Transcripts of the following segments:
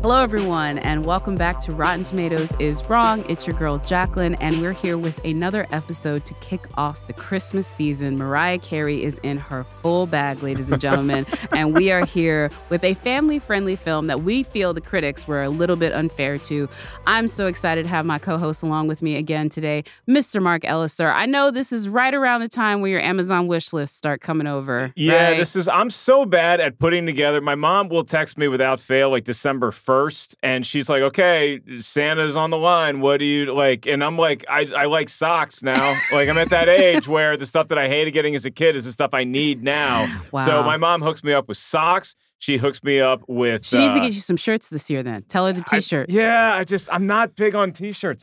Hello, everyone, and welcome back to Rotten Tomatoes is Wrong. It's your girl, Jacqueline, and we're here with another episode to kick off the Christmas season. Mariah Carey is in her full bag, ladies and gentlemen, and we are here with a family-friendly film that we feel the critics were a little bit unfair to. I'm so excited to have my co-host along with me again today, Mr. Mark Ellis, sir. I know this is right around the time where your Amazon wish lists start coming over. Yeah, right? I'm so bad at putting together. My mom will text me without fail, like December 1st, and she's like, okay, Santa's on the line. What do you like? And I'm like, I like socks now. Like, I'm at that age where the stuff that I hated getting as a kid is the stuff I need now. Wow. So my mom hooks me up with socks. She hooks me up with... She needs to get you some shirts this year then. Tell her the T-shirts. I'm not big on T-shirts.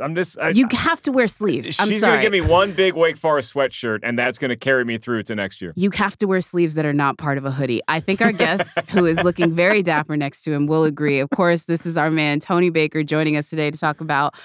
You have to wear sleeves. She's going to give me one big Wake Forest sweatshirt, and that's going to carry me through to next year. You have to wear sleeves that are not part of a hoodie. I think our guest, who is looking very dapper next to him, will agree. Of course, this is our man, Tony Baker, joining us today to talk about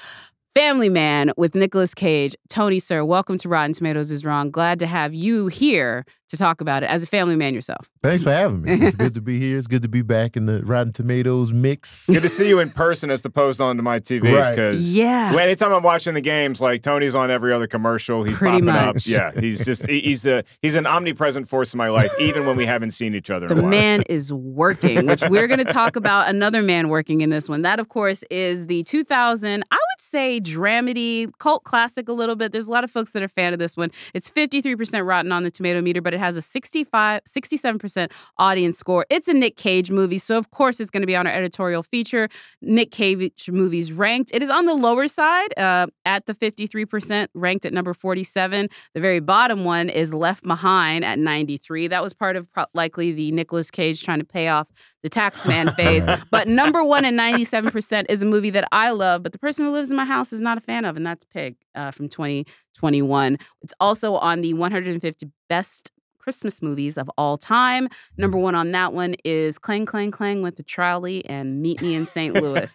Family Man with Nicolas Cage. Tony, sir, welcome to Rotten Tomatoes is Wrong. Glad to have you here to talk about it as a family man yourself. Thanks for having me. It's good to be here. It's good to be back in the Rotten Tomatoes mix. Good to see you in person as opposed onto my TV. Right. Because anytime I'm watching the games, like Tony's on every other commercial. He's Pretty popping much. up. Yeah, he's an omnipresent force in my life, even when we haven't seen each other in a The while. man is working, which we're going to talk about another man working in this one. That, of course, is the 2000, I would say, dramedy, cult classic a little bit. There's a lot of folks that are a fan of this one. It's 53% rotten on the Tomatometer, but it has a 67% audience score. It's a Nick Cage movie, so of course it's going to be on our editorial feature. Nick Cage movies ranked. It is on the lower side at the 53%, ranked at number 47. The very bottom one is Left Behind at 93. That was part of likely the Nicolas Cage trying to pay off the taxman phase. But number one at 97% is a movie that I love, but the person who lives in my house is not a fan of, and that's Pig from 2021. It's also on the 150 best Christmas movies of all time. Number one on that one is Clang, Clang, Clang with the Trolley and Meet Me in St. Louis.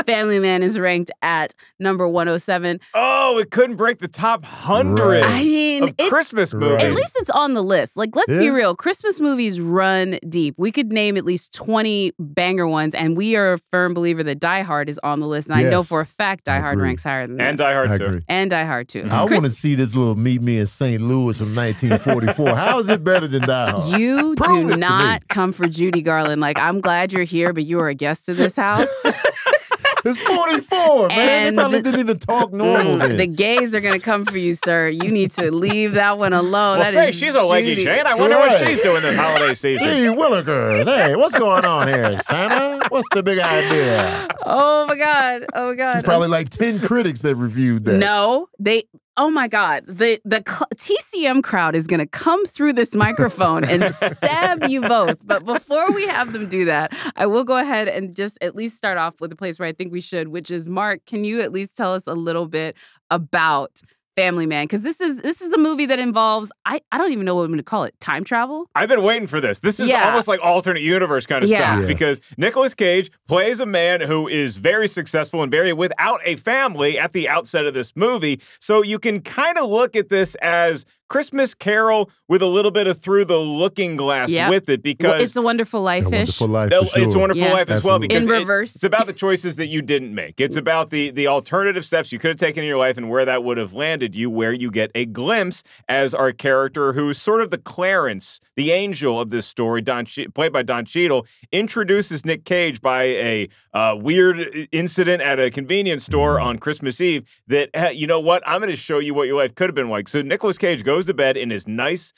Family Man is ranked at number 107. Oh, it couldn't break the top 100 Right. I mean, of Christmas movies. At least it's on the list. Like, let's be real. Christmas movies run deep. We could name at least 20 banger ones, and we are a firm believer that Die Hard is on the list. And I know for a fact Die Hard ranks higher than this. And Die Hard 2. And Die Hard 2. I want to see this little Meet Me in St. Louis from 1944. How is it better than Die Hard? You do not come for Judy Garland. Like, I'm glad you're here, but you are a guest of this house. It's 44, man. And They probably didn't even talk normal then. The gays are going to come for you, sir. You need to leave that one alone. Well, That is she's a leggy Judy. Jane. I wonder what she's doing this holiday season. Hey, Willikers. Hey, what's going on here, Santa? What's the big idea? Oh, my God. Oh, my God. There's probably like 10 critics that reviewed that. No, oh my God, the TCM crowd is going to come through this microphone and stab you both. But before we have them do that, I will go ahead and just at least start off with the place where I think we should, which is, Mark, can you at least tell us a little bit about Family Man? Because this is a movie that involves, I don't even know what I'm going to call it, time travel? I've been waiting for this. This is almost like alternate universe kind of stuff because Nicolas Cage plays a man who is very successful and very without a family at the outset of this movie. So you can kind of look at this as Christmas Carol with a little bit of Through the Looking Glass with it because It's a Wonderful Life-ish. It's a Wonderful Life as well because in reverse. It's about the choices that you didn't make. It's about the alternative steps you could have taken in your life and where that would have landed you, where you get a glimpse as our character who's sort of the Clarence, the angel of this story, played by Don Cheadle, introduces Nick Cage by a weird incident at a convenience store on Christmas Eve that, hey, you know what, I'm going to show you what your life could have been like. So Nicolas Cage goes to bed in his nice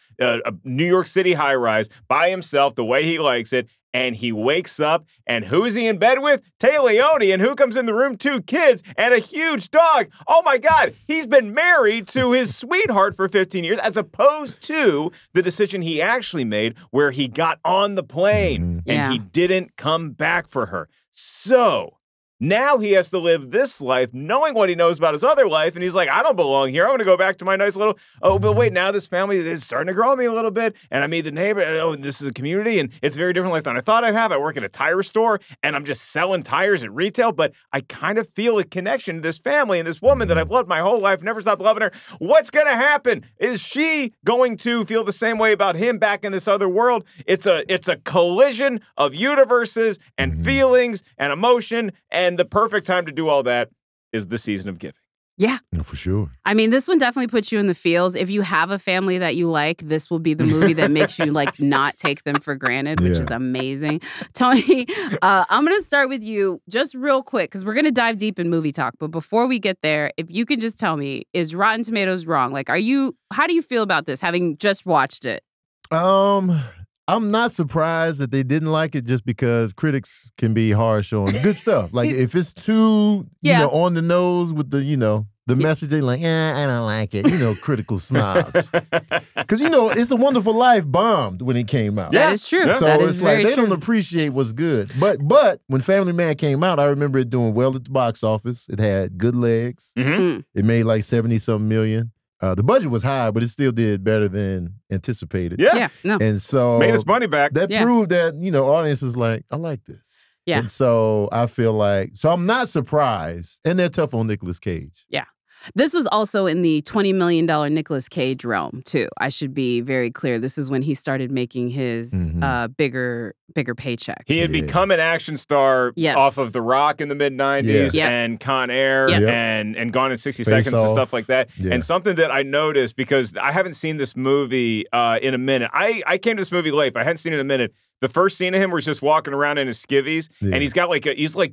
New York City high-rise by himself, the way he likes it, and he wakes up, and who's he in bed with? Leoni, and who comes in the room? 2 kids and a huge dog. Oh my God, he's been married to his sweetheart for 15 years, as opposed to the decision he actually made where he got on the plane and he didn't come back for her. So Now he has to live this life knowing what he knows about his other life. And he's like, I don't belong here. I want to go back to my nice little, oh, but wait, now this family is starting to grow on me a little bit. And I meet the neighbor. And, oh, this is a community. And it's a very different life than I thought I'd have. I work at a tire store and I'm just selling tires at retail. But I kind of feel a connection to this family and this woman that I've loved my whole life, never stopped loving her. What's going to happen? Is she going to feel the same way about him back in this other world? It's a collision of universes and feelings and emotion. And the perfect time to do all that is the season of giving. Yeah. For sure. I mean, this one definitely puts you in the feels. If you have a family that you like, this will be the movie that makes you like not take them for granted, which is amazing. Tony, I'm going to start with you just real quick because we're going to dive deep in movie talk. But before we get there, if you can just tell me, is Rotten Tomatoes wrong? Like, how do you feel about this, having just watched it? I'm not surprised that they didn't like it just because critics can be harsh on good stuff. Like if it's too, on the nose with the, the message, they like, I don't like it. Critical snobs. Because, It's a Wonderful Life bombed when it came out. That is true. So that it's is like very they true. don't appreciate what's good. But when Family Man came out, I remember it doing well at the box office. It had good legs. It made like 70-something million. The budget was high, but it still did better than anticipated. Yeah. No. And so made its money back. That proved that, audiences like, I like this. Yeah. And so I feel like, I'm not surprised. And they're tough on Nicolas Cage. Yeah. This was also in the $20 million Nicolas Cage realm, too. I should be very clear. This is when he started making his bigger paychecks. He had become an action star off of The Rock in the mid-90s and Con Air and Gone in 60 Seconds and stuff like that. Yeah. And something that I noticed, because I haven't seen this movie in a minute. I came to this movie late, but I hadn't seen it in a minute. The first scene of him was just walking around in his skivvies, and he's got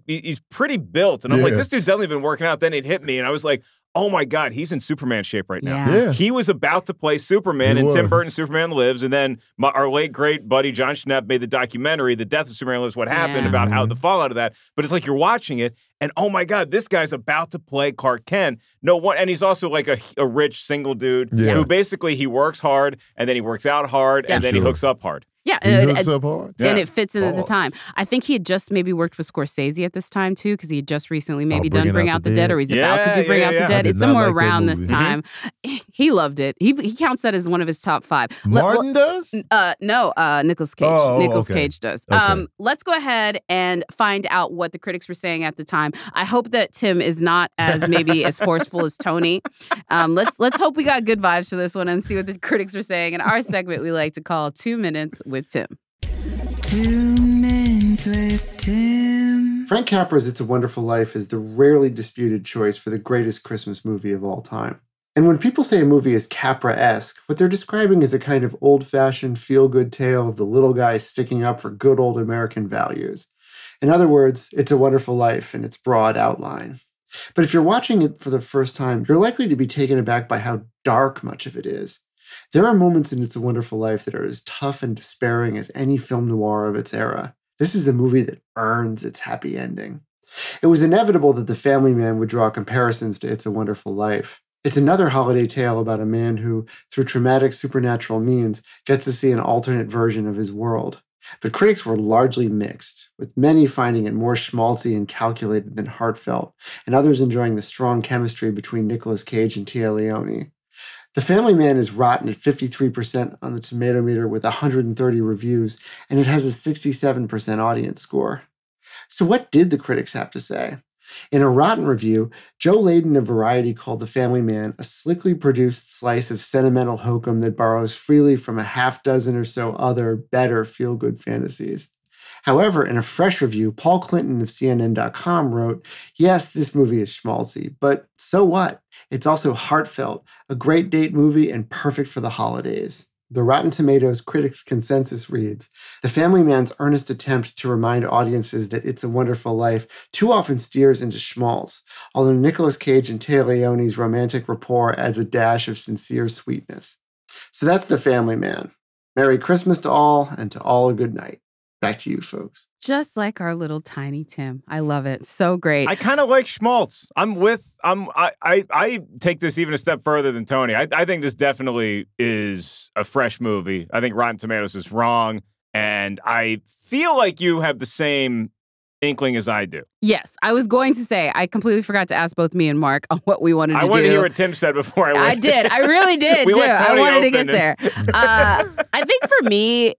he's pretty built. And I'm like, this dude's definitely been working out. Then it hit me, and I was like, oh my God, he's in Superman shape right now. Yeah. He was about to play Superman in Tim Burton's Superman Lives, and then our late great buddy John Schnepp made the documentary, The Death of Superman Lives, What Happened, about how the fallout of that. But it's like you're watching it, and oh my God, this guy's about to play Clark Kent. And he's also like a rich single dude who basically he works hard, and then he works out hard, and then he hooks up hard. Yeah, and it fits in at the time. I think he had just maybe worked with Scorsese at this time too, because he had just recently maybe done Bring Out the Dead, or he's about to do Bring Out the Dead. It's somewhere around this time. He loved it. He counts that as one of his top 5. Martin does? No, Nicolas Cage. Nicolas Cage does. Okay. Let's go ahead and find out what the critics were saying at the time. I hope that Tim is not as maybe as forceful as Tony. Let's hope we got good vibes for this one and see what the critics were saying in our segment we like to call 2 Minutes with Tim. 2 Minutes with Tim. Frank Capra's It's a Wonderful Life is the rarely disputed choice for the greatest Christmas movie of all time. And when people say a movie is Capra-esque, what they're describing is a kind of old-fashioned feel-good tale of the little guy sticking up for good old American values. In other words, It's a Wonderful Life in its broad outline. But if you're watching it for the first time, you're likely to be taken aback by how dark much of it is. There are moments in It's a Wonderful Life that are as tough and despairing as any film noir of its era. This is a movie that earns its happy ending. It was inevitable that the Family Man would draw comparisons to It's a Wonderful Life. It's another holiday tale about a man who, through traumatic supernatural means, gets to see an alternate version of his world. But critics were largely mixed, with many finding it more schmaltzy and calculated than heartfelt, and others enjoying the strong chemistry between Nicolas Cage and Tia Leoni. The Family Man is rotten at 53% on the Tomatometer with 130 reviews, and it has a 67% audience score. So what did the critics have to say? In a rotten review, Joe Layden of Variety called The Family Man a slickly produced slice of sentimental hokum that borrows freely from a half dozen or so other, better feel-good fantasies. However, in a fresh review, Paul Clinton of CNN.com wrote, yes, this movie is schmaltzy, but so what? It's also heartfelt, a great date movie, and perfect for the holidays. The Rotten Tomatoes critics' consensus reads, The Family Man's earnest attempt to remind audiences that It's a Wonderful Life too often steers into schmaltz, although Nicolas Cage and Tia Leoni's romantic rapport adds a dash of sincere sweetness. So that's The Family Man. Merry Christmas to all, and to all a good night. Back to you, folks. Just like our little tiny Tim. I love it. So great. I kind of like schmaltz. I take this even a step further than Tony. I think this definitely is a fresh movie. I think Rotten Tomatoes is wrong. And I feel like you have the same inkling as I do. Yes, I was going to say, I completely forgot to ask both me and Mark on what we wanted to do. I wanted to hear what Tim said before I went. I did. I really did, We too. went I Tony wanted to get open there. I think for me,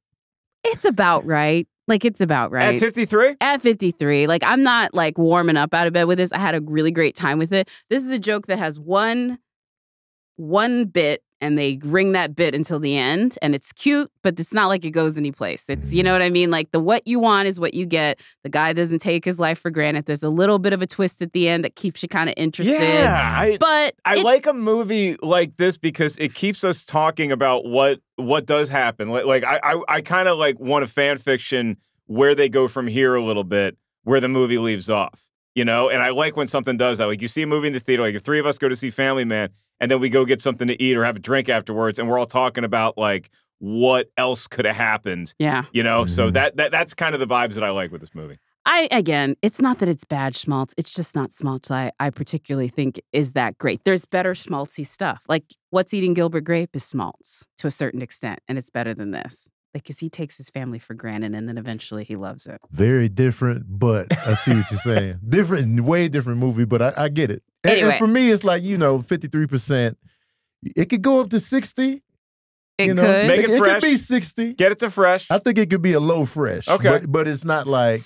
it's about right. Like, it's about right. At 53? At 53. Like, I'm not, like, warming up out of bed with this. I had a really great time with it. This is a joke that has one bit, and they ring that bit until the end, and it's cute, but it's not like it goes anyplace. It's, you know what I mean? Like, the what you want is what you get. The guy doesn't take his life for granted. There's a little bit of a twist at the end that keeps you kind of interested. Yeah, but I like a movie like this because it keeps us talking about what does happen. Like I kind of like want a fan fiction where they go from here a little bit, where the movie leaves off. You know, and I like when something does that. Like, you see a movie in the theater, like if three of us go to see Family Man, and then we go get something to eat or have a drink afterwards, and we're all talking about like what else could have happened. Yeah. You know, so that's kind of the vibes that I like with this movie. Again, it's not that it's bad schmaltz. It's just not schmaltz I particularly think is that great. There's better schmaltzy stuff. Like, What's Eating Gilbert Grape is schmaltz to a certain extent, and it's better than this. Like, because he takes his family for granted, and then eventually he loves it. Very different, but I see what you're saying. Different, way different movie, but I get it. And for me, it's like, 53%. It could go up to 60. It could. Make it fresh. It could be 60. Get it to fresh. I think it could be a low fresh. Okay. But it's not like,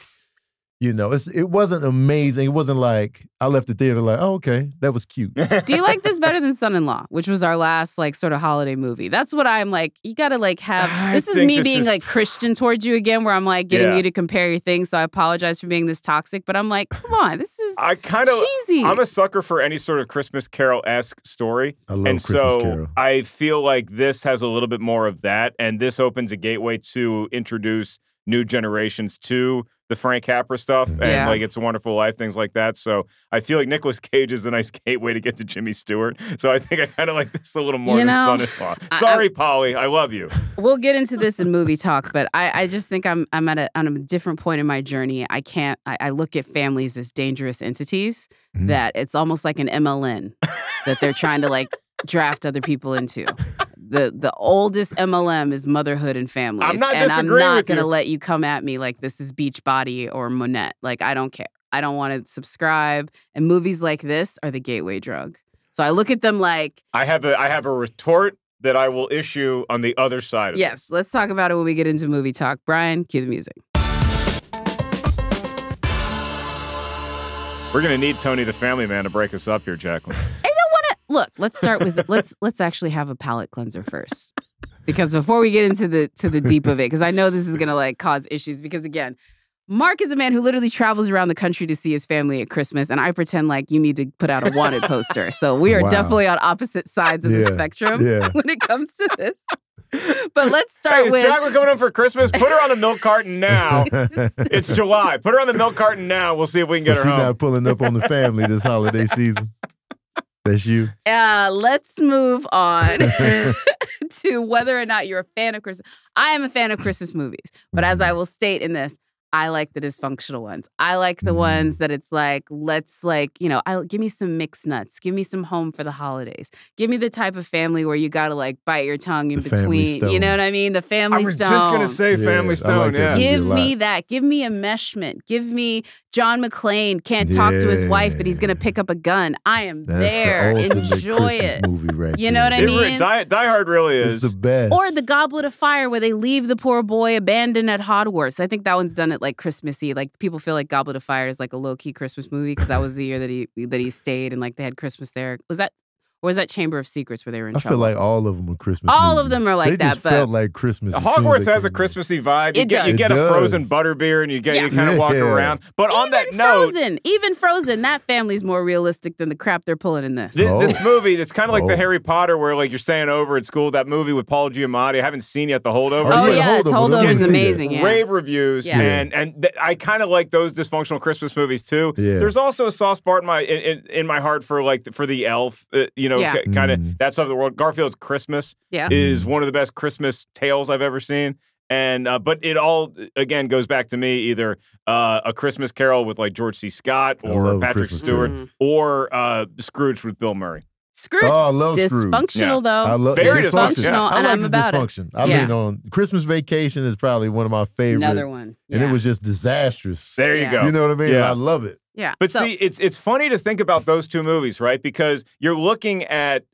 it wasn't amazing. It wasn't like I left the theater like, oh, okay, that was cute. Do you like this better than Son-in-Law, which was our last like sort of holiday movie? That's what I'm like. You got to like have. This is me being like Christian towards you again, where I'm like getting you to compare your things. So I apologize for being this toxic, but I'm like, come on, this is cheesy. I'm a sucker for any sort of Christmas Carol-esque story. I love Christmas Carol. I feel like this has a little bit more of that, and this opens a gateway to introduce new generations to the Frank Capra stuff and like It's a Wonderful Life, things like that. So I feel like Nicolas Cage is a nice gateway to get to Jimmy Stewart. So I think I kind of like this a little more than Son-in-Law. Sorry, Polly, I love you. We'll get into this in movie talk, but I just think I'm on a different point in my journey. I look at families as dangerous entities that it's almost like an MLN that they're trying to like draft other people into. The oldest MLM is motherhood and families. I'm not and disagreeing I'm not with going to you. let you come at me like this is Beachbody or Monette. Like, I don't care. I don't want to subscribe. And movies like this are the gateway drug. So I look at them like... I have a retort that I will issue on the other side of Yes, let's talk about it when we get into movie talk. Brian, cue the music. We're going to need Tony the Family Man to break us up here, Jacqueline. Look, let's start with let's actually have a palate cleanser first, because before we get into the deep of it, because I know this is gonna like cause issues. Because again, Mark is a man who literally travels around the country to see his family at Christmas, and I pretend like you need to put out a wanted poster. So we are definitely on opposite sides of the spectrum when it comes to this. But let's start with... Is Jacqueline coming home for Christmas? Put her on the milk carton now. It's July. Put her on the milk carton now. We'll see if we can get her home. She's not pulling up on the family this holiday season. That's you. Let's move on to whether or not you're a fan of Christmas. I am a fan of Christmas movies, but as I will state in this, I like the dysfunctional ones. I like the ones that it's like, let's like, give me some mixed nuts. Give me some home for the holidays. Give me the type of family where you got to like bite your tongue in between. You know what I mean? The family stone. I was just going to say Family Stone, Give me that. Give me enmeshment. Give me John McClane can't talk to his wife, but he's going to pick up a gun. I am there. Enjoy it. Movie right you know what I mean? Die Hard really is. It's the best. Or The Goblet of Fire, where they leave the poor boy abandoned at Hogwarts. I think that one's done it like Christmassy. Like, people feel like Goblet of Fire is like a low-key Christmas movie because that was the year that he stayed and like they had Christmas there. Or was that Chamber of Secrets where they were in trouble? I feel like all of them are Christmas All movies. of them are like they that. Just felt like Christmas. Hogwarts has a Christmassy vibe. You get a frozen butterbeer and you kind of walk around. But on that note... Even Frozen, that family's more realistic than the crap they're pulling in this. This movie, it's kind of like the Harry Potter where like you're staying over at school. That movie with Paul Giamatti. I haven't seen yet, The Holdover. Holdover is amazing. Rave reviews. Yeah. And I kind of like those dysfunctional Christmas movies too. Yeah. There's also a soft spot in my heart for the elf, kind of that side of the world. Garfield's Christmas is one of the best Christmas tales I've ever seen. And but it all again goes back to me either A Christmas Carol with like George C. Scott or Patrick Stewart or Scrooge with Bill Murray. Scrooge. Oh, I love Scrooge. Dysfunctional though. I love Very dysfunctional, dysfunctional. and I I'm like about it. dysfunction. I lean on Christmas Vacation is probably one of my favorite. Another one. And it was just disastrous. There you go. You know what I mean? Yeah. I love it. Yeah. But So- see, it's funny to think about those two movies, right? Because you're looking at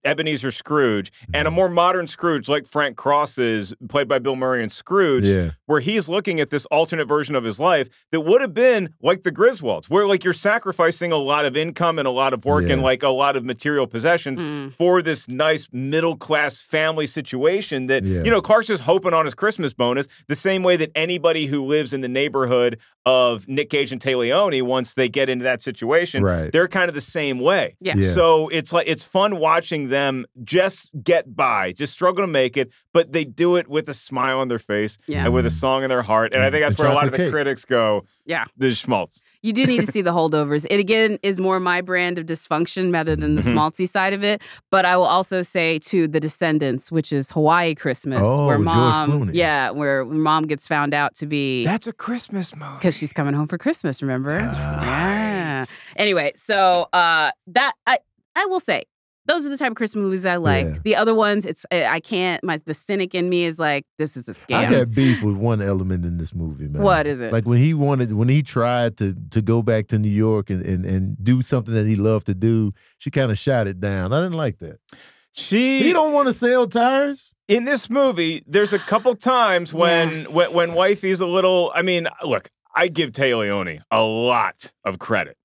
Ebenezer Scrooge and a more modern Scrooge, like Frank Cross is, played by Bill Murray in Scrooge, where he's looking at this alternate version of his life that would have been like the Griswolds, where like you're sacrificing a lot of income and a lot of work and like a lot of material possessions for this nice middle class family situation that you know Clark's just hoping on his Christmas bonus, the same way that anybody who lives in the neighborhood of Nick Cage and Tay Leoni, once they get into that situation, they're kind of the same way. Yeah. So it's fun watching them just get by, just struggle to make it, but they do it with a smile on their face and with a song in their heart. And I think that's where a lot of the critics go, the schmaltz. You do need to see the holdovers. It, again, is more my brand of dysfunction rather than the schmaltzy side of it. But I will also say, too, The Descendants, which is Hawaii Christmas, where mom, where mom gets found out to be... That's a Christmas movie. Because she's coming home for Christmas, remember? That's right. Anyway, so that I will say, those are the type of Christmas movies I like. Yeah. The other ones, I can't. The cynic in me is like, this is a scam. I got beef with one element in this movie, man. What is it? Like when he tried to go back to New York and do something that he loved to do, she kind of shot it down. I didn't like that. He don't want to sell tires. In this movie, there's a couple times when wifey's a little. I mean, look, I give Tay Leoni a lot of credit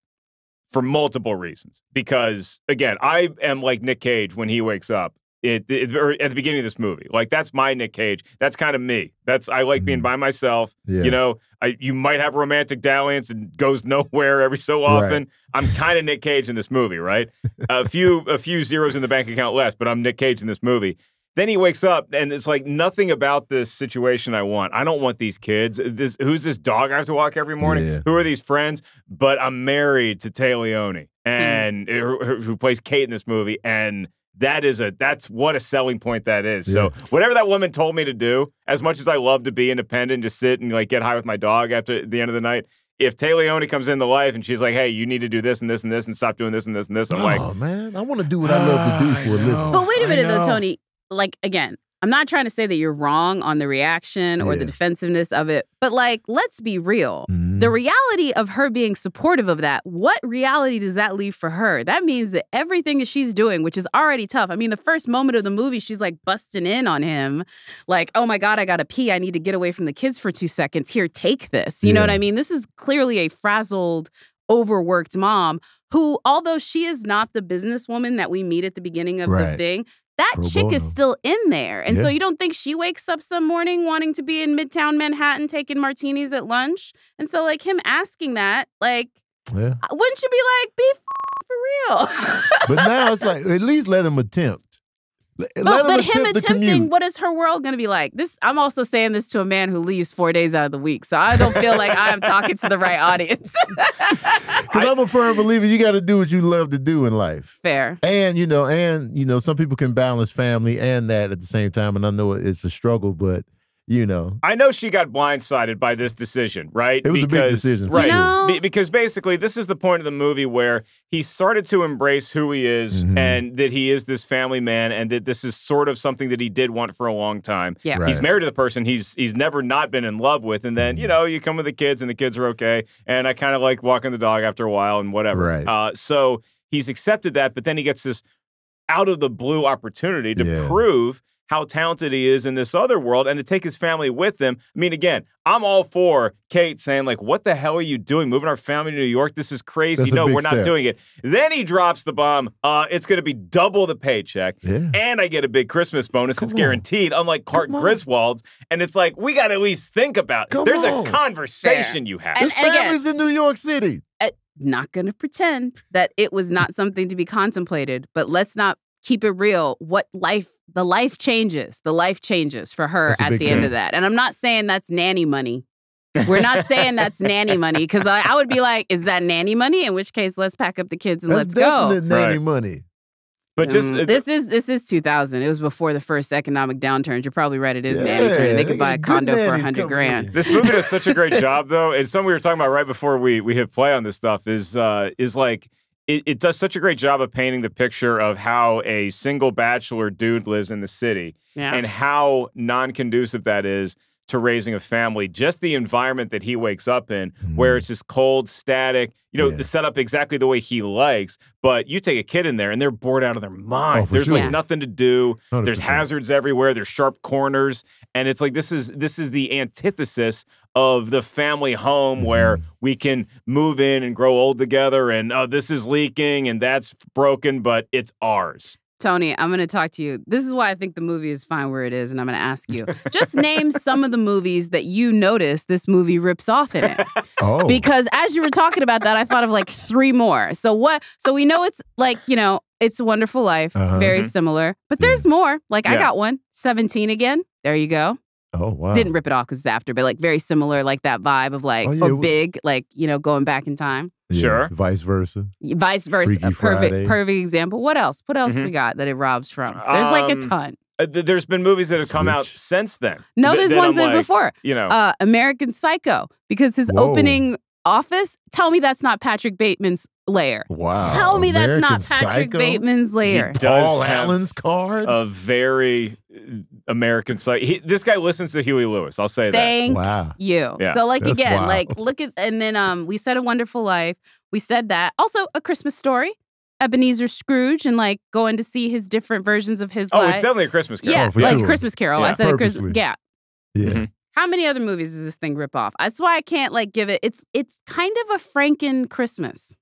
for multiple reasons. Because, again, I am like Nick Cage when he wakes up or at the beginning of this movie. Like, that's my Nick Cage. That's kind of me. I like being by myself. You know, you might have romantic dalliance and goes nowhere every so often. Right. I'm kind of Nick Cage in this movie, right? a few zeros in the bank account less, but I'm Nick Cage in this movie. Then he wakes up, and it's like nothing about this situation I want. I don't want these kids. Who's this dog I have to walk every morning? Yeah. Who are these friends? But I'm married to Tay Leoni, and who plays Kate in this movie, and that's what a selling point that is. So whatever that woman told me to do, as much as I love to be independent, just sit and like get high with my dog after the end of the night. If Tay Leoni comes into life and she's like, hey, you need to do this and this and this and stop doing this and this and this, I'm like, oh man, I want to do what I love to do for a living. But wait a minute, though, Tony. Like, again, I'm not trying to say that you're wrong on the reaction or the defensiveness of it, but like, let's be real. The reality of her being supportive of that, what reality does that leave for her? That means that everything that she's doing, which is already tough. I mean, the first moment of the movie, she's like busting in on him. Like, oh my God, I gotta pee. I need to get away from the kids for 2 seconds. Here, take this. You know what I mean? This is clearly a frazzled, overworked mom who, although she is not the businesswoman that we meet at the beginning of the thing, that chick is still in there. And so you don't think she wakes up some morning wanting to be in Midtown Manhattan taking martinis at lunch? And so like him asking that, like, wouldn't you be like, be for real? But now it's like, at least let him attempt. But him attempting, what is her world going to be like? I'm also saying this to a man who leaves 4 days out of the week, so I don't feel like I'm talking to the right audience. Because I'm a firm believer you got to do what you love to do in life. Fair. And you know, some people can balance family and that at the same time, and I know it's a struggle, but you know. I know she got blindsided by this decision, right? It was a big decision. Right. No. Because basically, this is the point of the movie where he started to embrace who he is and that he is this family man and that this is sort of something that he did want for a long time. Yeah. Right. He's married to the person he's never not been in love with. And then, you know, you come with the kids and the kids are okay. And I kind of like walking the dog after a while and whatever. Right. So he's accepted that, but then he gets this out of the blue opportunity to prove how talented he is in this other world and to take his family with him. I mean, again, I'm all for Kate saying, like, what the hell are you doing? Moving our family to New York? This is crazy. That's No, we're step. not doing it. Then he drops the bomb. It's going to be double the paycheck. Yeah. And I get a big Christmas bonus. It's guaranteed, unlike Clark Griswold's. And it's like, we got to at least think about it. There's a conversation you have. His family's in New York City. Not going to pretend that it was not something to be contemplated, but let's not keep it real. The life changes. The life changes for her at the end of that. And I'm not saying that's nanny money. We're not saying that's nanny money because I would be like, is that nanny money? In which case, let's pack up the kids and let's go. That's nanny money. But just this is 2000. It was before the first economic downturn. You're probably right. It is nanny turn. They could buy a condo for $100,000. This movie does such a great job, though. And something we were talking about right before we hit play on this stuff is like it does such a great job of painting the picture of how a single bachelor dude lives in the city and how non-conducive that is to raising a family. Just the environment that he wakes up in, where it's just cold, static, set up exactly the way he likes. But you take a kid in there and they're bored out of their mind. There's like nothing to do. 100%. There's hazards everywhere. There's sharp corners. And it's like, this is the antithesis of the family home where we can move in and grow old together. And this is leaking and that's broken, but it's ours. Tony, I'm going to talk to you. This is why I think the movie is fine where it is, and I'm going to ask you. Just name some of the movies that you notice this movie rips off in it. Because as you were talking about that, I thought of like 3 more. So we know it's like, It's a Wonderful Life, very similar. But there's more. Like, I got one. 17 again. There you go. Oh, wow. Didn't rip it off because it's after, but like very similar, like that vibe of like, or big, like, going back in time. Yeah, sure. Vice versa. Vice versa. A perfect example. What else? What else we got that it robs from? There's like a ton. There's been movies that have come out since then. No, there's ones that before. American Psycho, because his opening office, tell me that's not Patrick Bateman's lair. Wow. Tell me American that's not Patrick Psycho? Bateman's lair. Paul Allen's card? A very American Psycho. This guy listens to Huey Lewis. I'll say that. Thank you. Yeah. So, like, That's again, wild. like, look at, and then we said A Wonderful Life. We said that. Also, A Christmas Story. Ebenezer Scrooge, and like going to see his different versions of his life. It's definitely a Christmas Carol. Yeah, for like sure. Christmas Carol. Yeah. I said Purposely. Yeah. Yeah. How many other movies does this thing rip off? That's why I can't like give it. It's kind of a Franken Christmas.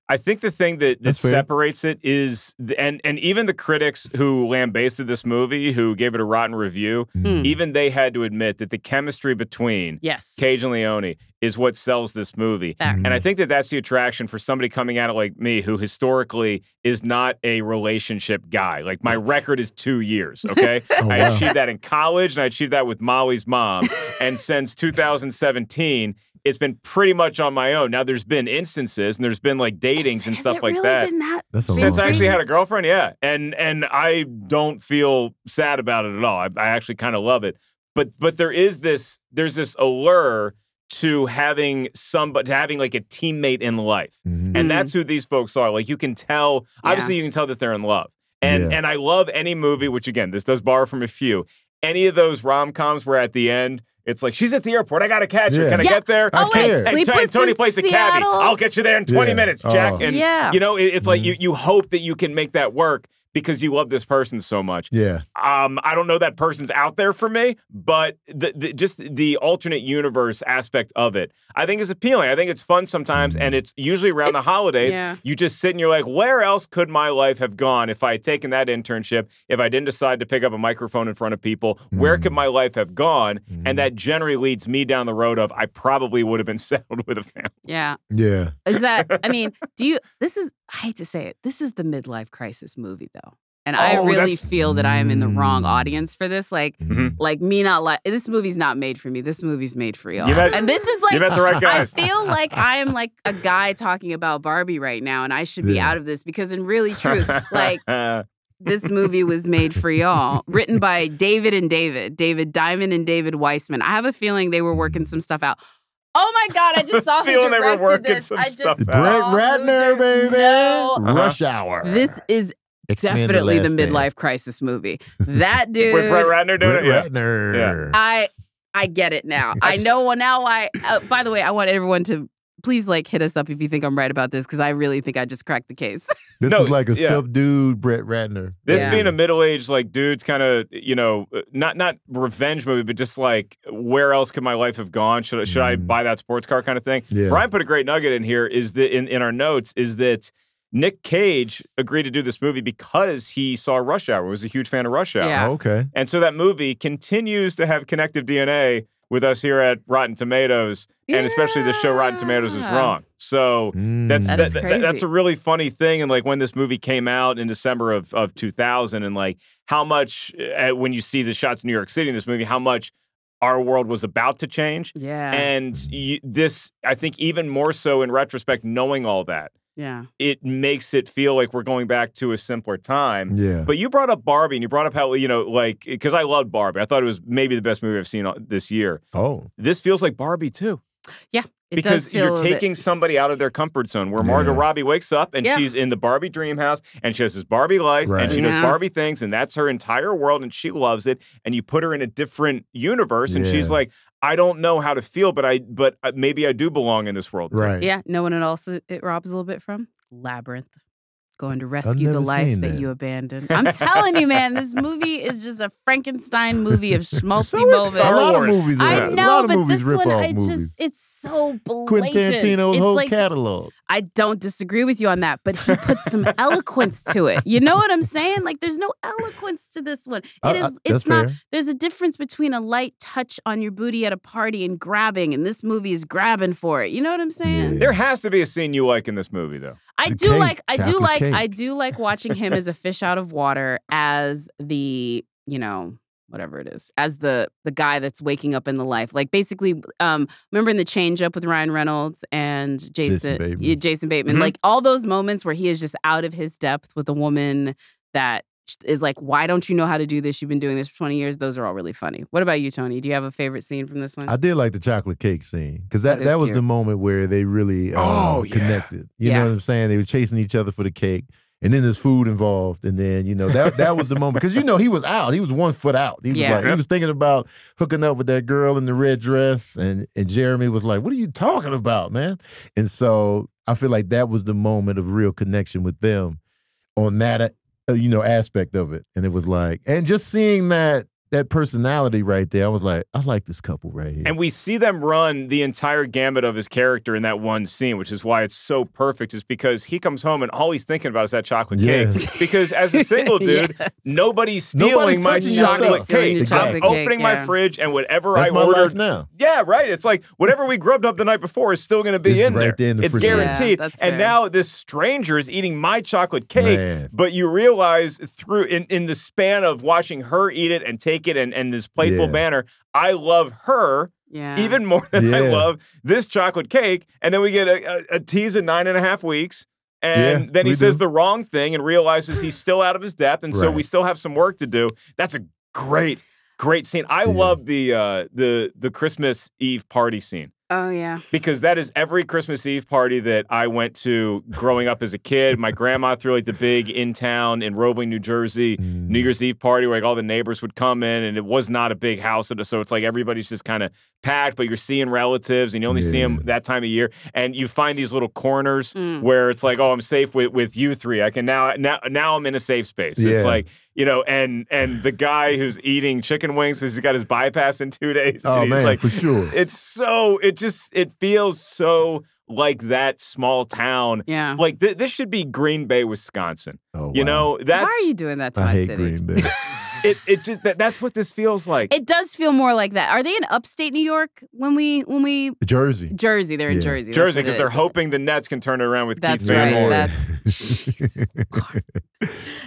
I think the thing that That's fair. separates it is, and even the critics who lambasted this movie, who gave it a rotten review, even they had to admit that the chemistry between Cage and Leoni is what sells this movie. And I think that that's the attraction for somebody coming at it like me, who historically is not a relationship guy. Like, my record is 2 years, okay? I achieved that in college, and I achieved that with Molly's mom. And since 2017, it's been pretty much on my own. Now, there's been instances, and there's been like datings and stuff like that. That's a Since lot. I actually had a girlfriend, yeah. And I don't feel sad about it at all. I actually kind of love it. But there's this allure to having like a teammate in life. And that's who these folks are. Like, you can tell, obviously you can tell that they're in love. And I love any movie, which again, this does borrow from a few, any of those rom-coms where at the end, it's like, she's at the airport. I got to catch her. Can I get there? I care. Hey, Tony plays the cabbie. I'll get you there in 20 minutes, Jack. And, it's like you hope that you can make that work because you love this person so much. Yeah. I don't know that person's out there for me, but just the alternate universe aspect of it, I think is appealing. I think it's fun sometimes, and it's usually around the holidays. Yeah. You just sit and you're like, where else could my life have gone if I had taken that internship, if I didn't decide to pick up a microphone in front of people? Where could my life have gone? And that generally leads me down the road of, I probably would have been settled with a family. Yeah. Yeah. Is that, I mean, I hate to say it, this is the midlife crisis movie, though. And I really feel that I am in the wrong audience for this. Like, this movie's not made for me. This movie's made for y'all. And this is like, you met the right guys. I feel like I am like a guy talking about Barbie right now, and I should be out of this because in really truth, like, this movie was made for y'all. Written by David Diamond and David Weissman. I have a feeling they were working some stuff out. Oh my God, I just saw who directed this. I just saw Brett Ratner, baby. No. Rush Hour. This is definitely the midlife crisis movie. That dude. With Brett Ratner doing Brett it? Ratner. Yeah. I get it now. I know now. By the way, I want everyone to please like hit us up if you think I'm right about this, because I really think I just cracked the case. This is like a subdued Brett Ratner. This being a middle-aged, like, dude's kind of, not revenge movie, but just like, where else could my life have gone? Should I buy that sports car kind of thing? Yeah. Brian put a great nugget in here, is that in our notes, is that Nick Cage agreed to do this movie because he saw Rush Hour, was a huge fan of Rush Hour. Yeah. Oh, okay. And so that movie continues to have connective DNA with us here at Rotten Tomatoes, and especially the show Rotten Tomatoes is wrong. So that's a really funny thing. And like, when this movie came out in December of 2000, and like how much when you see the shots in New York City in this movie, how much our world was about to change. Yeah. And this, I think, even more so in retrospect, knowing all that. Yeah. It makes it feel like we're going back to a simpler time. Yeah. But you brought up Barbie, and you brought up how, like, because I loved Barbie. I thought it was maybe the best movie I've seen this year. Oh. This feels like Barbie, too. Yeah, because you're taking somebody out of their comfort zone. Where Margot Robbie wakes up and she's in the Barbie dream house and she has this Barbie life and she does Barbie things and that's her entire world and she loves it. And you put her in a different universe and she's like, I don't know how to feel, but maybe I do belong in this world. Right. Yeah. No one else it robs a little bit from? Labyrinth. Going to rescue the life that you abandoned. I'm telling you, man, this movie is just a Frankenstein movie of schmaltzy moments. A lot of movies. I know, but this one, it's so blatant. Quentin Tarantino's whole catalog. I don't disagree with you on that, but he puts some eloquence to it. You know what I'm saying? Like, there's no eloquence to this one. It's not. Fair. There's a difference between a light touch on your booty at a party and grabbing, and this movie is grabbing for it. You know what I'm saying? Yeah. There has to be a scene you like in this movie, though. I do like watching him as a fish out of water, as the, whatever it is, as the guy that's waking up in the life. Like, basically, remember in The Change Up with Ryan Reynolds and Jason Bateman, like all those moments where he is just out of his depth with a woman that is like, why don't you know how to do this? You've been doing this for 20 years. Those are all really funny. What about you, Tony? Do you have a favorite scene from this one? I did like the chocolate cake scene because that was the moment where they really connected. You know what I'm saying? They were chasing each other for the cake. And then there's food involved. And then, that was the moment. Because, he was out. He was 1 foot out. He was he was thinking about hooking up with that girl in the red dress. And Jeremy was like, what are you talking about, man? And so I feel like that was the moment of real connection with them on that, aspect of it. And it was like, and just seeing that personality right there, I was like, I like this couple right here. And we see them run the entire gamut of his character in that one scene, which is why it's so perfect, is because he comes home and all he's thinking about is that chocolate cake. Because as a single dude, nobody's stealing my chocolate cake. I'm opening my fridge and whatever I ordered now. Yeah, right. It's like whatever we grubbed up the night before is still going to be in there. It's guaranteed. And now this stranger is eating my chocolate cake, but you realize through in the span of watching her eat it and take it and this playful banner, I love her even more than I love this chocolate cake. And then we get a tease of 9.5 weeks. And then he says the wrong thing and realizes he's still out of his depth. And so we still have some work to do. That's a great scene. I love the Christmas Eve party scene. Oh, yeah. Because that is every Christmas Eve party that I went to growing up as a kid. My grandma threw like the big in-town in Roebling, New Jersey, New Year's Eve party where like all the neighbors would come in, and it was not a big house. So it's like everybody's just kind of packed, but you're seeing relatives and you only see them that time of year. And you find these little corners where it's like, oh, I'm safe with you three. I can now I'm in a safe space. It's like, and the guy who's eating chicken wings because he's got his bypass in 2 days. Oh, and he's man, like, for sure. It feels so like that small town. Yeah. Like this should be Green Bay, Wisconsin. Oh, wow. Why are you doing that to my city? I hate Green Bay. It just that's what this feels like. It does feel more like that. Are they in upstate New York when we Jersey? They're in Jersey. Jersey, because they're hoping the Nets can turn it around with Keith Van Moore. Moore. Jesus.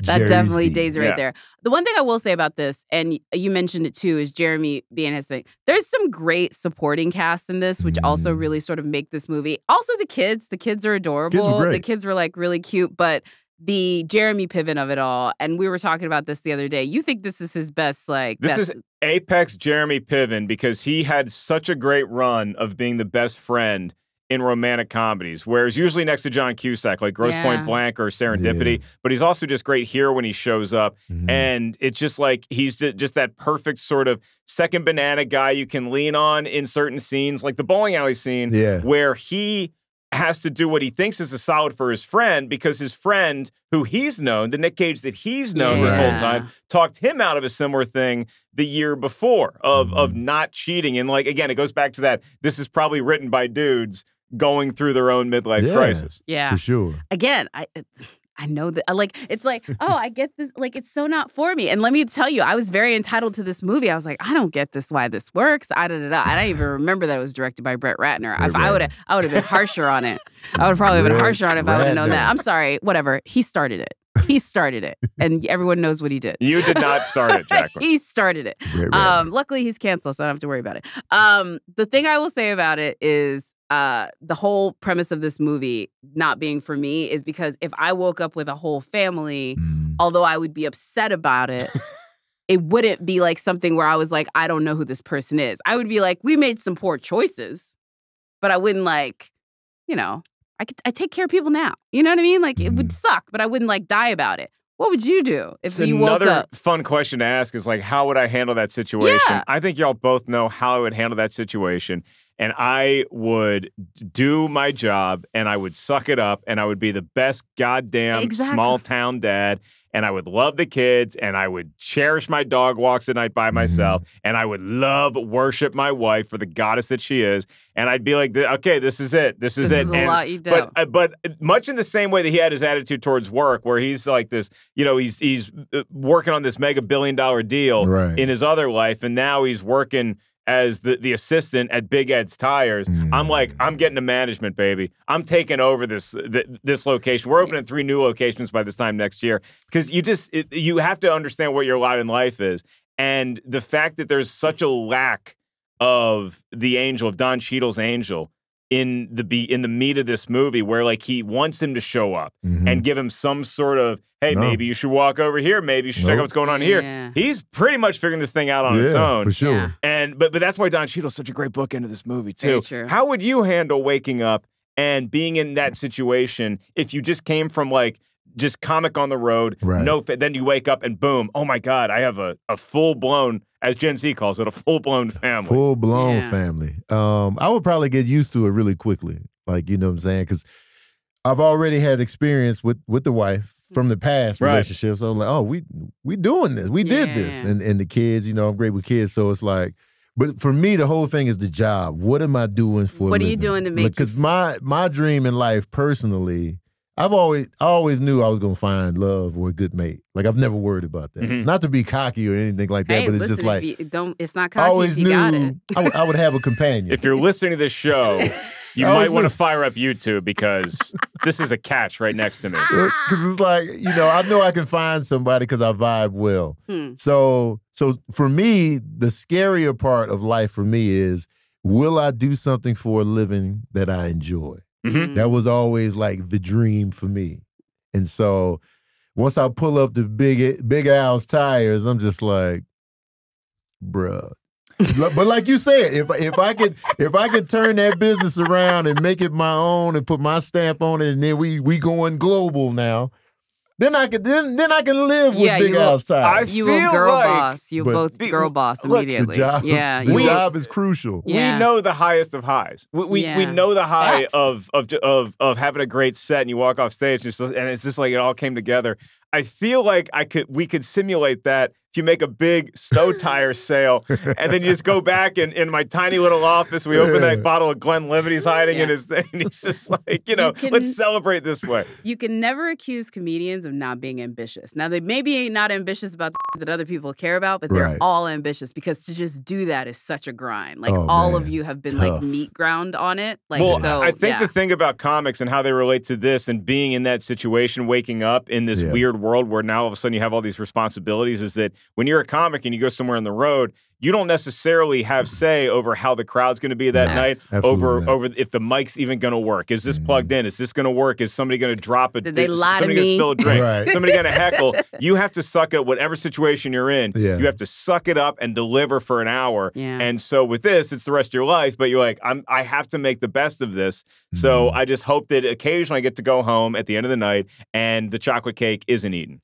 That definitely days right there. The one thing I will say about this, and you mentioned it too, is Jeremy being his thing. There's some great supporting cast in this, which also really sort of make this movie. Also, the kids are adorable. The kids were like really cute, but the Jeremy Piven of it all, and we were talking about this the other day. You think this is his best, This is apex Jeremy Piven because he had such a great run of being the best friend in romantic comedies, whereas usually next to John Cusack, like Grosse Pointe Blank or Serendipity, but he's also just great here when he shows up, and it's just like he's just that perfect sort of second banana guy you can lean on in certain scenes, like the bowling alley scene, where he has to do what he thinks is a solid for his friend because his friend, who he's known, the Nick Cage that he's known this whole time, talked him out of a similar thing the year before of not cheating. And like, again, it goes back to that. This is probably written by dudes going through their own midlife crisis. Yeah. For sure. Again, I know that, it's like, oh, I get this, like, it's so not for me. And let me tell you, I was very entitled to this movie. I was like, I don't get this, why this works. I don't even remember that it was directed by Brett Ratner. I would have been harsher on it. I would probably have been harsher on it if I would have known that. I'm sorry, whatever. He started it. And everyone knows what he did. You did not start it, Jacqueline. He started it. Luckily, he's canceled, so I don't have to worry about it. The thing I will say about it is the whole premise of this movie not being for me is because if I woke up with a whole family, although I would be upset about it, it wouldn't be like something where I was like, I don't know who this person is. I would be like, we made some poor choices, but I wouldn't like, I take care of people now. You know what I mean? Like it would suck, but I wouldn't like die about it. What would you do if you woke up? Another fun question to ask is like, how would I handle that situation? Yeah. I think y'all both know how I would handle that situation. And I would do my job and I would suck it up and I would be the best goddamn small town dad. And I would love the kids and I would cherish my dog walks at night by myself. And I would worship my wife for the goddess that she is. And I'd be like, okay, this is it. This is it. This is a lot you do. But much in the same way that he had his attitude towards work, where he's like this, he's working on this mega billion-dollar deal in his other life. And now he's working as the assistant at Big Ed's Tires. I'm like, I'm getting to management, baby. I'm taking over this location. We're opening 3 new locations by this time next year. Because you have to understand what your lot in life is. And the fact that there's such a lack of the angel, of Don Cheadle's angel, in the meat of this movie, where like he wants him to show up and give him some sort of, hey, maybe you should walk over here, maybe you should check out what's going on here. He's pretty much figuring this thing out on its own. For sure. But that's why Don Cheadle's such a great book into this movie too. Very true. How would you handle waking up and being in that situation if you just came from like just comic on the road, then you wake up and boom, oh my God, I have a full-blown, as Gen Z calls it, a full-blown family. Full-blown family. I would probably get used to it really quickly. Like, you know what I'm saying? Because I've already had experience with the wife from the past relationship. So I'm like, oh, we doing this. We did this. And the kids, I'm great with kids. So it's like, but for me, the whole thing is the job. What am I doing for a living? What are you doing to make Because my dream in life personally, I always knew I was gonna find love or a good mate. Like I've never worried about that. Not to be cocky or anything like that, but it's just like it's not cocky. I always knew got it. I would have a companion. If you're listening to this show, you might want to fire up YouTube because this is a catch right next to me. Because it's like I know I can find somebody because I vibe well. So for me, the scarier part of life for me is, will I do something for a living that I enjoy? That was always like the dream for me. And so once I pull up the Big Al's Tires, I'm just like, bruh. But like you said, if I could turn that business around and make it my own and put my stamp on it, and then we going global now, then I can live with Big Al's Tires. You will girl boss. You both girl boss immediately. The job is crucial. We know the highest of highs. We know the high of having a great set, and you walk off stage, and it's just like it all came together. I feel like we could simulate that if you make a big Stowe Tire sale, and then you just go back in my tiny little office. We open that bottle of Glenlivet he's hiding in his thing, and he's just like, let's celebrate this way. You can never accuse comedians of not being ambitious. Now, they maybe not ambitious about the that other people care about, but they're all ambitious, because to just do that is such a grind. Like all of you have been like meat ground on it. Like, I think the thing about comics and how they relate to this and being in that situation, waking up in this weird world where now all of a sudden you have all these responsibilities, is that when you're a comic and you go somewhere on the road, you don't necessarily have say over how the crowd's going to be that night, over if the mic's even going to work. Is this plugged in? Is this going to work? Is somebody going to drop a? Did they lie to me? Somebody going to spill a drink? Somebody going to heckle? You have to suck at whatever situation you're in. You have to suck it up and deliver for an hour. And so with this, it's the rest of your life. But you're like, I have to make the best of this. So I just hope that occasionally I get to go home at the end of the night and the chocolate cake isn't eaten.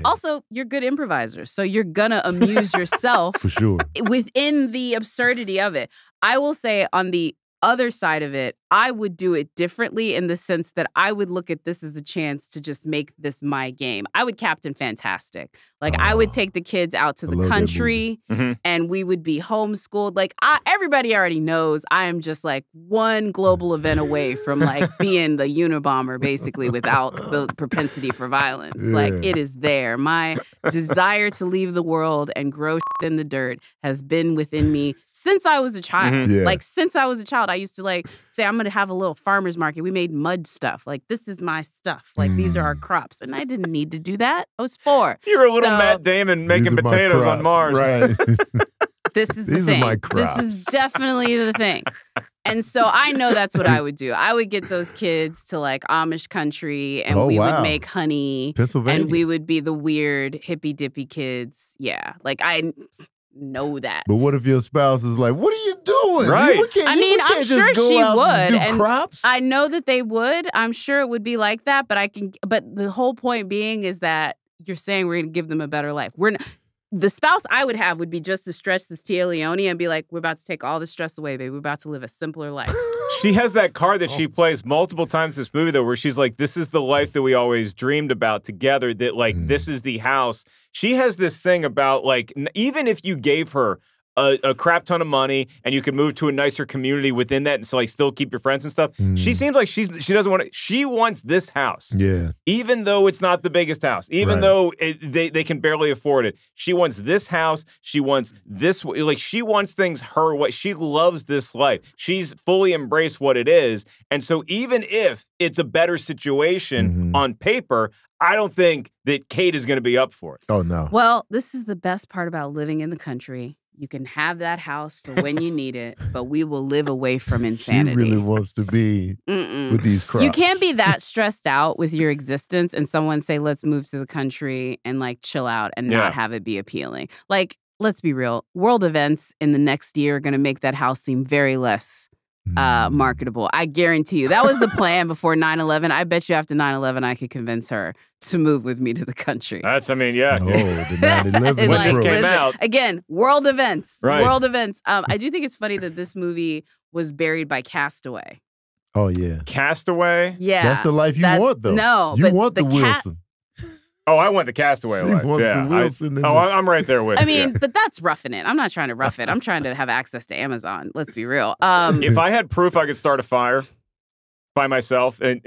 Also, you're good improvisers, so you're gonna amuse yourself for sure within the absurdity of it. I will say, on the other side of it, I would do it differently, in the sense that I would look at this as a chance to just make this my game. I would Captain Fantastic. Like, I would take the kids out to the country, and we would be homeschooled. Like, everybody already knows I am just like one global event away from like being the Unabomber, basically, without the propensity for violence. Like, it is there. My desire to leave the world and grow in the dirt has been within me since I was a child. Like, since I was a child, I used to like say, I'm going to have a little farmer's market. We made mud stuff. Like, this is my stuff. Like, these are our crops. And I didn't need to do that. I was 4. You were a little Matt Damon making potatoes on Mars. Right. This is the thing. These are my crops. This is definitely the thing. And so I know that's what I would do. I would get those kids to like Amish country, and we would make honey. Pennsylvania. And we would be the weird hippy dippy kids. Yeah. Like, I know that. But what if your spouse is like, what are you doing? doing? Right. I mean, I'm sure she would, and crops. I know that they would. I'm sure it would be like that, but But the whole point being is that you're saying we're going to give them a better life. The spouse I would have would be just as stressed as Tia Leoni and be like, we're about to take all the stress away, baby. We're about to live a simpler life. She has that card that she plays multiple times in this movie, though, where she's like, this is the life that we always dreamed about together, that, like, this is the house. She has this thing about, like, even if you gave her a crap ton of money and you could move to a nicer community within that and so, like, still keep your friends and stuff, she seems like she doesn't want it. She wants this house. Yeah. Even though it's not the biggest house, even though they can barely afford it. She wants this house. She wants this, like, she wants things her way. She loves this life. She's fully embraced what it is. And so even if it's a better situation on paper, I don't think that Kate is going to be up for it. Oh, no. Well, this is the best part about living in the country. You can have that house for when you need it, but we will live away from insanity. She really wants to be with these crops. You can't be that stressed out with your existence and someone say, let's move to the country and, like, chill out and not have it be appealing. Like, let's be real. World events in the next year are going to make that house seem very less marketable. I guarantee you. That was the plan before 9/11. I bet you after 9/11, I could convince her to move with me to the country. I mean, yeah. Oh, the 9/11 when like, this came listen, out. Again, world events. Right. World events. I do think it's funny that this movie was buried by Castaway. Oh, yeah. Castaway? Yeah. That's the life you want, though. No. You but want the Wilson. Oh, I want the Castaway She life. wants Yeah. the Wilson I'm right there with I you. mean, but that's roughing it. I'm not trying to rough it. I'm trying to have access to Amazon. Let's be real. If I had proof I could start a fire by myself I'd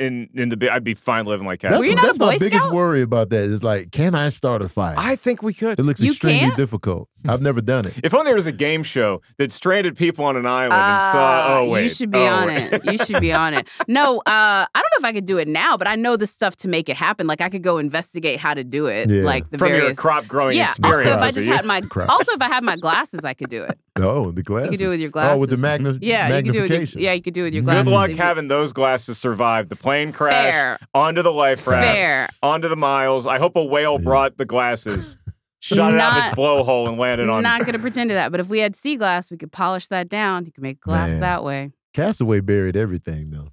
be fine living like Castaway. Were you not That's a Boy my biggest Scout? worry about that is, like, can I start a fire? I think we could. It looks You extremely can't? difficult. I've never done it. If only there was a game show that stranded people on an island and saw, oh, wait. You should be on it. You should be on it. No, I don't know if I could do it now, but I know the stuff to make it happen. Like, I could go investigate how to do it. Yeah. Like the From your various crop growing Yeah. experience. Also, if I just had my Crops. if I had my glasses, I could do it. Oh, the glasses. You could do it with your glasses. Oh, with the Yeah, you could do it. magnification. You could do it with your Good glasses. luck If you- having those glasses survive the plane crash, Fair. onto the life raft, Fair. onto the miles. I hope a whale brought the glasses, shot it out of its blowhole, and landed on. Not going to pretend to that, but if we had sea glass, we could polish that down. You could make glass Man. that way. Castaway buried everything, though.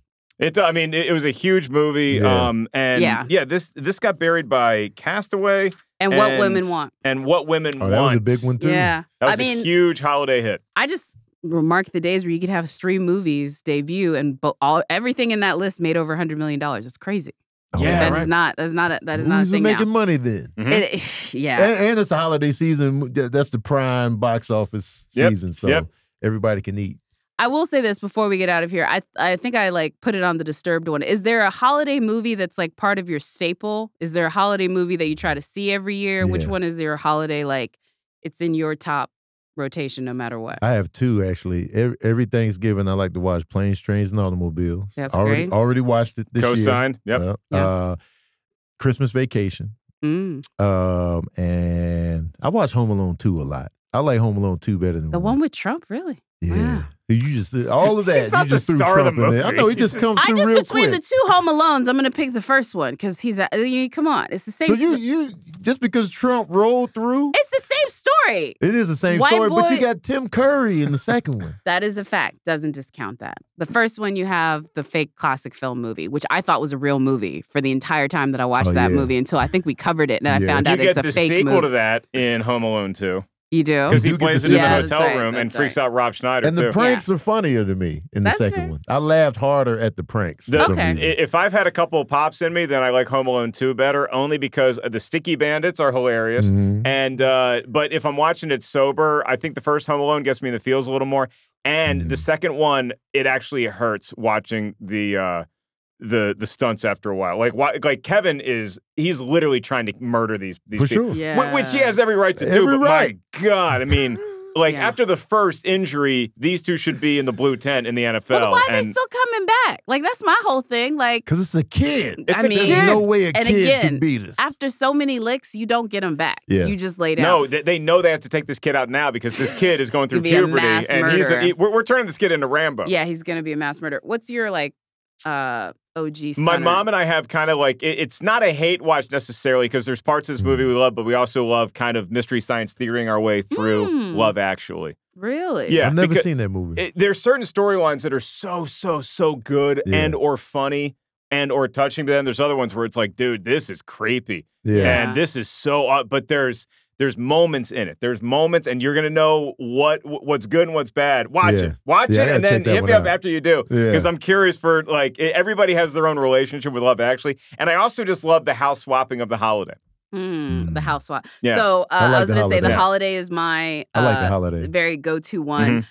I mean, it was a huge movie. Yeah. This got buried by Castaway. And What Women Want. And What Women Want. That was a big one, too. Yeah. That was I mean, a huge holiday hit. I just remark the days where you could have 3 movies debut and everything in that list made over $100 million. It's crazy. Yeah, That right. is not a Movies thing are making now. money then. Yeah. And it's a holiday season. That's the prime box office season, so everybody can eat. I will say this before we get out of here. I think I like put it on the Disturbed one. Is there a holiday movie that's like part of your staple? Is there a holiday movie that you try to see every year? Yeah. Which one is your holiday like it's in your top rotation no matter what? I have 2, actually. Every Thanksgiving, I like to watch Planes, Trains, and Automobiles. That's already, great. Already watched it this year. Co-signed. Yep. Christmas Vacation. Mm. And I watch Home Alone 2 a lot. I like Home Alone 2 better than The one with Trump, really? Yeah. Wow. You just all of that. He's not you just the threw star of the Trump in there. I movie. know he just comes I through just real between quick. the 2 Home Alones, I'm gonna pick the first one because come on, it's the same. So you just because Trump rolled through, it's the same story. it is the same White story. But boy- you got Tim Curry in the second one. That is a fact. Doesn't discount that. The first one, you have the fake classic film movie, which I thought was a real movie for the entire time that I watched that yeah. movie until I think we covered it and I Yeah. found You out get it's a the fake sequel movie. to that in Home Alone 2. You do? Because he You do get plays the it in the sequel. Yeah, that's hotel right, room and that's freaks right. out Rob Schneider, And the too. pranks are funnier to me in the That's second fair. one. I laughed harder at the pranks. For some Okay. reason. If I've had a couple of pops in me, then I like Home Alone 2 better, only because the Sticky Bandits are hilarious. Mhm. And but if I'm watching it sober, I think the first Home Alone gets me in the feels a little more. And the second one, it actually hurts watching the stunts after a while. Like Kevin he's literally trying to murder these For people. sure. Yeah. Which he has every right to do. Every But right. my God, I mean, like Yeah. after the first injury, these 2 should be in the blue tent in the NFL. But why are they and still coming back? Like, that's my whole thing. Like, Because it's a kid. It's I a mean, kid. There's no way a and kid again, can beat us. after so many licks, you don't get them back. Yeah. You just lay down. No, they know they have to take this kid out now because this kid is going through He'd be a puberty, mass and murderer. we're turning this kid into Rambo. Yeah, he's going to be a mass murderer. What's your, like, OG stunner. My mom and I have kind of like, it's not a hate watch necessarily because there's parts of this movie we love, but we also love kind of mystery science theorying our way through Love Actually. Really? Yeah. I've never seen that movie. There's certain storylines that are so good and or funny and or touching to them. There's other ones where it's like, dude, this is creepy. Yeah. And this is so, but there's moments in it. There's moments, and you're gonna know what's good and what's bad. Watch it, and then hit me up after you do, because I'm curious for like everybody has their own relationship with Love Actually, and I also just love the house swapping of the holiday. The house swap. Yeah. So I was gonna say the holiday is my I like the holiday. very go-to one.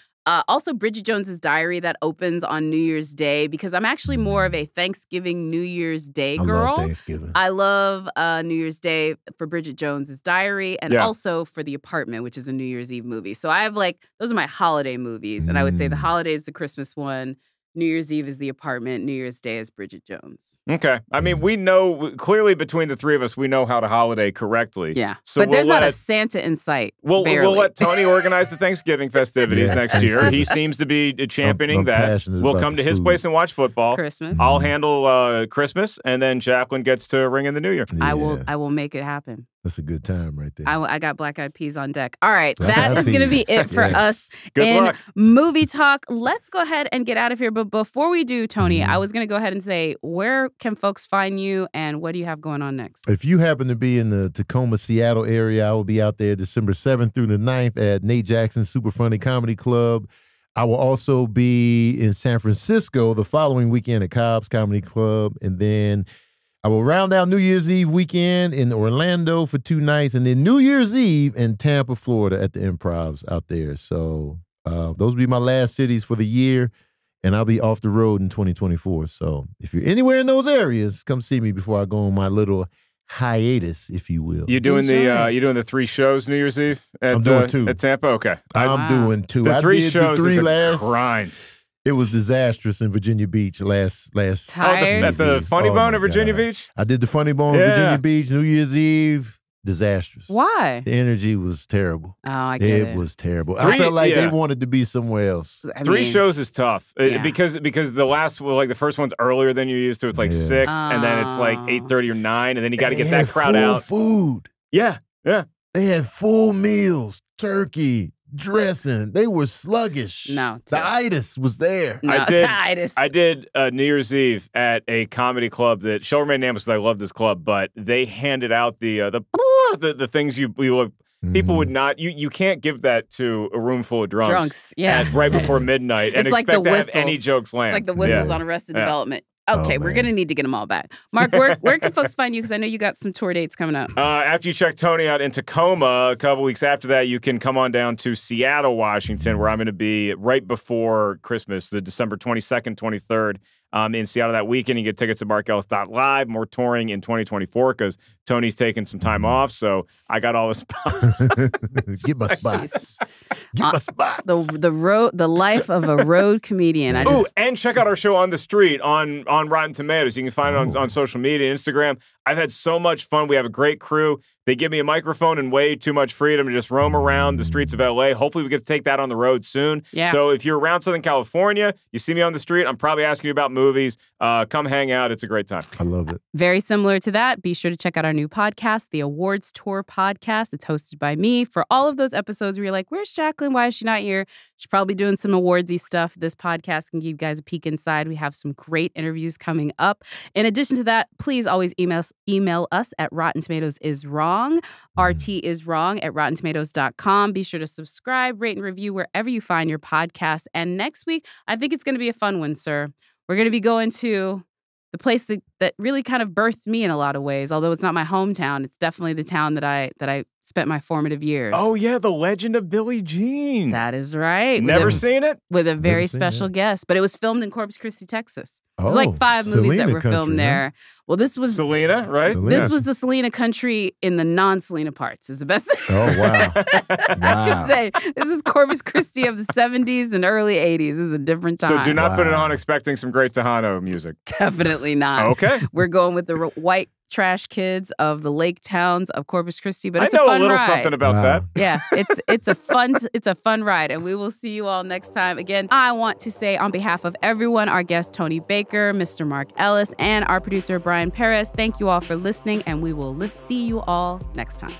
Also, Bridget Jones's Diary that opens on New Year's Day because I'm actually more of a Thanksgiving, New Year's Day girl. I love Thanksgiving. I love New Year's Day for Bridget Jones's Diary and also for The Apartment, which is a New Year's Eve movie. So I have those are my holiday movies. And I would say the holiday is the Christmas one. New Year's Eve is The Apartment. New Year's Day is Bridget Jones. Okay. I mean, we know, clearly between the three of us, we know how to holiday correctly. Yeah. So but there's not a Santa in sight. We'll let Tony organize the Thanksgiving festivities next year. He seems to be championing that. We'll come to his place and watch football. Christmas. I'll handle Christmas, and then Jacqueline gets to ring in the New Year. Yeah. I will make it happen. That's a good time right there. I got Black Eyed Peas on deck. All right, that is going to be it for us Good in luck. Movie Talk. Let's go ahead and get out of here. But before we do, Tony, I was going to go ahead and say, where can folks find you and what do you have going on next? If you happen to be in the Tacoma, Seattle area, I will be out there December 7th through the 9th at Nate Jackson's Super Funny Comedy Club. I will also be in San Francisco the following weekend at Cobb's Comedy Club. And then I will round out New Year's Eve weekend in Orlando for 2 nights, and then New Year's Eve in Tampa, Florida at the Improvs out there. So those will be my last cities for the year, and I'll be off the road in 2024. So if you're anywhere in those areas, come see me before I go on my little hiatus, if you will. You doing the 3 shows New Year's Eve? I'm doing 2 at Tampa. Okay, I'm doing 2. The 3 did shows the 3 is a last grind. It was disastrous in Virginia Beach last. Tired? At the Funny Bone at Virginia God. Beach? I did the Funny Bone in Virginia Beach, New Year's Eve. Disastrous. Why? The energy was terrible. Oh, I get it. It was terrible. I felt like they wanted to be somewhere else. 3 shows is tough because the last, the first one's earlier than you're used to. It's like 6, and then it's like 8:30 or 9, and then you got to get that crowd out. Food. Yeah. They had full meals, turkey, dressing. They were sluggish. No, the itis was there. No, I did New Year's Eve at a comedy club that shall remain nameless because I love this club, but they handed out the things people would not. You can't give that to a room full of drunks. Right before midnight and expect to have any jokes land. It's like the whistles on Arrested Development. Okay, we're going to need to get them all back. Mark, where can folks find you? Because I know you got some tour dates coming up. After you check Tony out in Tacoma, a couple weeks after that, you can come on down to Seattle, Washington, where I'm going to be right before Christmas, the December 22nd, 23rd. In Seattle that weekend. You get tickets at markellis.live. More touring in 2024 because Tony's taking some time off, so I got all the spots. Get my spots. Get my spots. The life of a road comedian. And check out our show On the Street on Rotten Tomatoes. You can find it on social media, Instagram. I've had so much fun. We have a great crew. They give me a microphone and way too much freedom to just roam around the streets of LA. Hopefully we get to take that on the road soon. Yeah. So if you're around Southern California, you see me on the street, I'm probably asking you about movies. Come hang out. It's a great time. I love it. Very similar to that, be sure to check out our new podcast, the Awards Tour Podcast. It's hosted by me. For all of those episodes where you're like, where's Jacqueline? Why is she not here? She's probably doing some awardsy stuff. This podcast can give you guys a peek inside. We have some great interviews coming up. In addition to that, please always email us at Rotten Tomatoes is Wrong. RT is Wrong at RottenTomatoes.com. Be sure to subscribe, rate, and review wherever you find your podcast. And next week, I think it's going to be a fun one, sir. We're going to be going to the place that really kind of birthed me in a lot of ways. Although it's not my hometown, it's definitely the town that I spent my formative years. Oh, yeah, The Legend of Billie Jean. That is right. Never seen it? With a very special guest. But it was filmed in Corpus Christi, Texas. There's like 5 movies that were filmed there. Well, this was Selena, right? This was the Selena country in the non-Selena parts is the best thing. Oh, wow. I can say. This is Corpus Christi of the 70s and early 80s. This is a different time. So do not put it on expecting some great Tejano music. Definitely not. Okay. We're going with the white trash kids of the lake towns of Corpus Christi, but it's I know a fun a little ride. something about that. Yeah, it's a fun ride, and we will see you all next time. Again, I want to say on behalf of everyone, our guest Tony Baker, Mr. Mark Ellis, and our producer Brian Perez, thank you all for listening, and we will see you all next time.